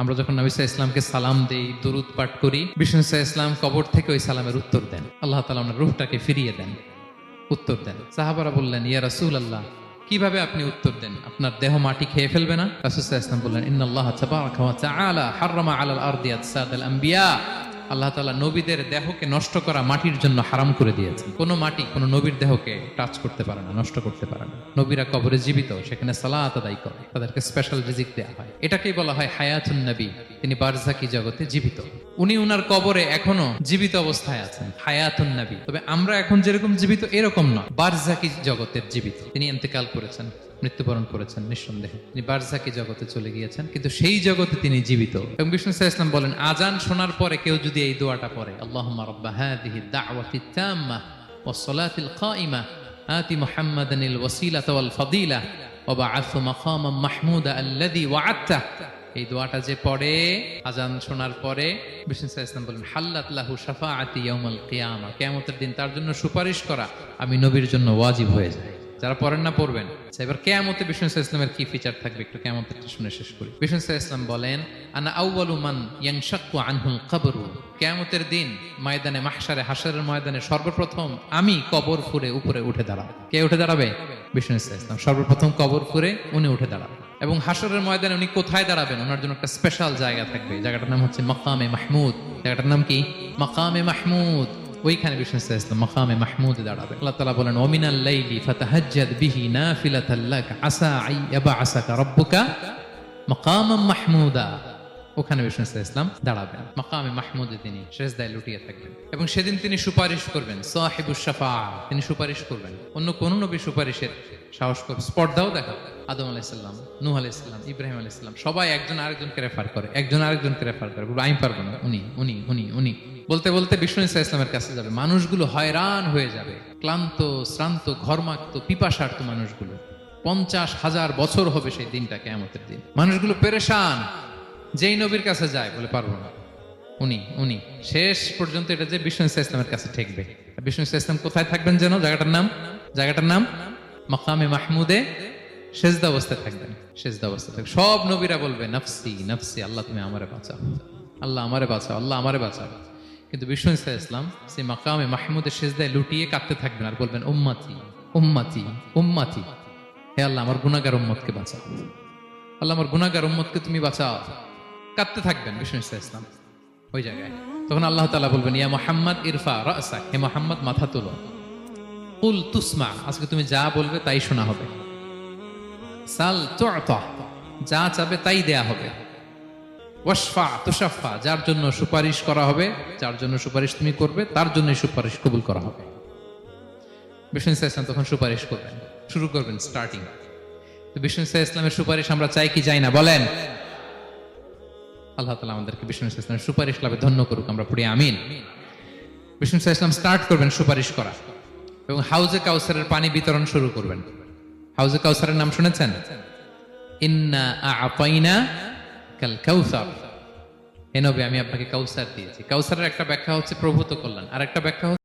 আমরা যখন নবী সাল্লাল্লাহু আলাইহি ইসলামকে সালাম দেই, দুরুদ পাঠ করি, বিষ্ণু সাল্লাল্লাহু আলাইহি ইসলাম কবর থেকে ওই সালামের উত্তর দেন। আল্লাহ তাআলা ওনার রূহটাকে ফিরিয়ে দেন, উত্তর দেন। সাহাবারা বললেন, ইয়া রাসূলুল্লাহ, কিভাবে আপনি উত্তর দেন? আপনার দেহ মাটি খেয়ে ফেলবে না? রাসূল সাল্লাল্লাহু আলাইহি ওয়াসাল্লাম বললেন, ইন্নাল্লাহ তাবারাকা ওয়া তাআলা হাররামা আলাল আরদি আজসাদাল আম্বিয়া। আল্লাহ তাআলা নবীদের দেহকে নষ্ট করা মাটির জন্য হারাম করে দিয়েছেন। কোনো মাটি কোনো নবীর দেহকে টাচ করতে পারে না, নষ্ট করতে পারে না। নবীরা কবরে জীবিত, সেখানে সালাত আদায় করে, তাদেরকে স্পেশাল রিজিক দেওয়া হয়। এটাকেই বলা হয় হায়াতুন নবী। তিনি বারজাকি জগতে জীবিত, উনি উনার কবরে এখনো জীবিত অবস্থায় আছেন, হায়াতুন নবী। তবে আমরা এখন যেরকম জীবিত এরকম নয়, বারজাকি জগতের জীবিত। তিনি ইন্তেকাল করেছেন, মৃত্যুবরণ করেছেন, নিঃসন্দেহে তিনি বারজাকি জগতে চলে গিয়েছেন, কিন্তু সেই জগতে তিনি জীবিত। এবং বিষ্ণু সাল্লাল্লাহু আলাইহি ওয়াসাল্লাম বলেন, আজান শোনার পরে কেউ যদি এই দোয়াটা পড়ে, আল্লাহুম্মা রাব্বা হাযিহি দাওয়াতিত তাম্মা ওয়াস সালাতিল কাইমা আতি মুহাম্মাদানিল ওয়াসিলাতা ওয়াল ফাদিলা ওয়া বা'আথহু মাকামান মাহমুদা আল্লাযী ওয়া'আদতা। এই দোয়াটা যে পড়ে আজান শোনার পরে, বিষ্ণু সাল্লাল্লাহু আলাইহি ওয়াসাল্লাম বলেন, হাল্লাত লাহু শাফাআতি ইয়াউমাল কিয়ামা। কিয়ামতের দিন তার জন্য সুপারিশ করা আমি নবীর জন্য ওয়াজিব হয়ে যায়। যারা পড়েন না পড়বেন। এবার কিয়ামতে বিষ্ণু সাল্লাল্লাহু আলাইহি ওয়াসাল্লামের কি ফিচার থাকবে একটু কিয়ামতেরটা শুনে শেষ করি। বিষ্ণু সাল্লাল্লাহু আলাইহি ওয়াসাল্লাম বলেন, আনা আউয়ালু মান ইয়ানশাক্কু আনহুল কবরু। কিয়ামতের দিন ময়দানে মাহশারে, হাশরের ময়দানে সর্বপ্রথম আমি কবর ফুঁড়ে উপরে উঠে দাঁড়াবো। কে উঠে দাঁড়াবে? বিষ্ণু সাল্লাল্লাহু আলাইহি ওয়াসাল্লাম সর্বপ্রথম কবর ফুঁড়ে উনি উঠে দাঁড়াবেন। এবং হাশরের ময়দানে উনি কোথায় দাঁড়াবেন? ওনার জন্য একটা স্পেশাল জায়গা থাকবে। জায়গাটার নাম হচ্ছে মাকামে মাহমুদ। জায়গাটার নাম কি? মাকামে মাহমুদ। ওইখানে বিষ্ণু সাল্লাল্লাহু আলাইহি ওয়াসাল্লাম মাকামে মাহমুদে দাঁড়াবেন। আল্লাহ তাআলা বলেন, ওয়া মিনাল লাইলি ফাতাহাজ্জাদ বিহি নাফিলাতাল লাক আসা আইয়াবআসাকা রাব্বুকা মাকামান মাহমুদা। ওখানে বিষ্ণু সাল্লাল্লাহু আলাইহি ওয়াসাল্লাম দাঁড়াবেন, মাকামে মাহমুদে তিনি সিজদায় লুটিয়ে থাকবেন। এবং সেদিন তিনি সুপারিশ করবেন, সাহিবুশ শাফাআ, তিনি সুপারিশ করবেন। অন্য কোন নবী সুপারিশের সাহস করবে, স্পর্ধাও দেখাবে। আদম আলাইহিস সালাম, নূহ আলাইহিস সালাম, ইব্রাহিম আলাইহিস সালাম, সবাই একজন আরেকজনকে রেফার করে, একজন আরেকজনকে রেফার করে, বলবে আমি পারবো না, উনি উনি উনি উনি বলতে বলতে বিষ্ণু সাল্লাল্লাহু আলাইহি ওয়াসাল্লামের কাছে যাবে। মানুষগুলো হয়রান হয়ে যাবে, ক্লান্ত, শ্রান্ত, ঘর্মাক্ত, পিপাসার্ত মানুষগুলো। 50,000 বছর হবে সেই দিনটা, কিয়ামতের দিন। মানুষগুলো পেরেশান, যেই নবীর কাছে যায় বলে পারবো না, উনি উনি। শেষ পর্যন্ত এটা যে বিষ্ণু সাল্লাল্লাহু আলাইহি ওয়াসাল্লামের কাছে ঠেকবে। বিষ্ণু সাল্লাল্লাহু আলাইহি ওয়াসাল্লাম কোথায় থাকবেন যেন? জায়গাটার নাম মাকামে মাহমুদে সেজদা অবস্থায় থাকবেন, সেজদা অবস্থায় থাকবেন। সব নবীরা বলবে নাফসি নাফসি, আল্লাহ তুমি আমারে বাঁচাও, আল্লাহ আমারে বাঁচাও, আল্লাহ আমারে বাঁচাও। কিন্তু বিষ্ণু সাল্লাল্লাহু আলাইহি ওয়াসাল্লাম সেই মাকামে মাহমুদের সেজদায় লুটিয়ে কাঁদতে থাকবেন আর বলবেন, উম্মতি উম্মতি উম্মতি, হে আল্লাহ আমার গুনাহগার উম্মতকে বাঁচাও, আল্লাহ আমার গুনাহগার উম্মতকে তুমি বাঁচাও। কাঁদতে থাকবেন বিষ্ণু সাল্লাল্লাহু আলাইহি ওয়াসাল্লাম ওই জায়গায়। তখন আল্লাহ তাআলা বলবেন, ইয়া মুহাম্মদ ইরফা রাসাক, হে মুহাম্মদ মাথা তোলো, কুল তুসমা, আজকে তুমি যা বলবে তাই শোনা হবে, সাল তু'তা, যা চাবে তাই দেয়া হবে, ওয়াশফা তুশাফা, যার জন্য সুপারিশ করা হবে, যার জন্য সুপারিশ তুমি করবে তার জন্য সুপারিশ কবুল করা হবে। বিষ্ণু সাল্লাল্লাহু আলাইহি ওয়াসাল্লাম তখন সুপারিশ করবেন, শুরু করবেন, স্টার্টিং। তো বিষ্ণু সাল্লাল্লাহু আলাইহি ওয়াসাল্লামের সুপারিশ আমরা চাই কি চাই না বলেন? আল্লাহ তাআলা আমাদেরকে বিষ্ণু সাল্লাল্লাহু আলাইহি ওয়াসাল্লামের সুপারিশ লাভে ধন্য করুক, আমরা পড়ি আমিন। বিষ্ণু সাল্লাল্লাহু আলাইহি ওয়াসাল্লাম স্টার্ট করবেন সুপারিশ করা এবং হাউজে কাউসারের পানি বিতরণ শুরু করবেন। হাউজে কাউসারের নাম শুনেছেন? ইন্না আ'তাইনা কাল কাউসার, হে নবী আমি আপনাকে কাউসার দিয়েছি। কাউসারের একটা ব্যাখ্যা হচ্ছে প্রভূত কল্যাণ, আর একটা ব্যাখ্যা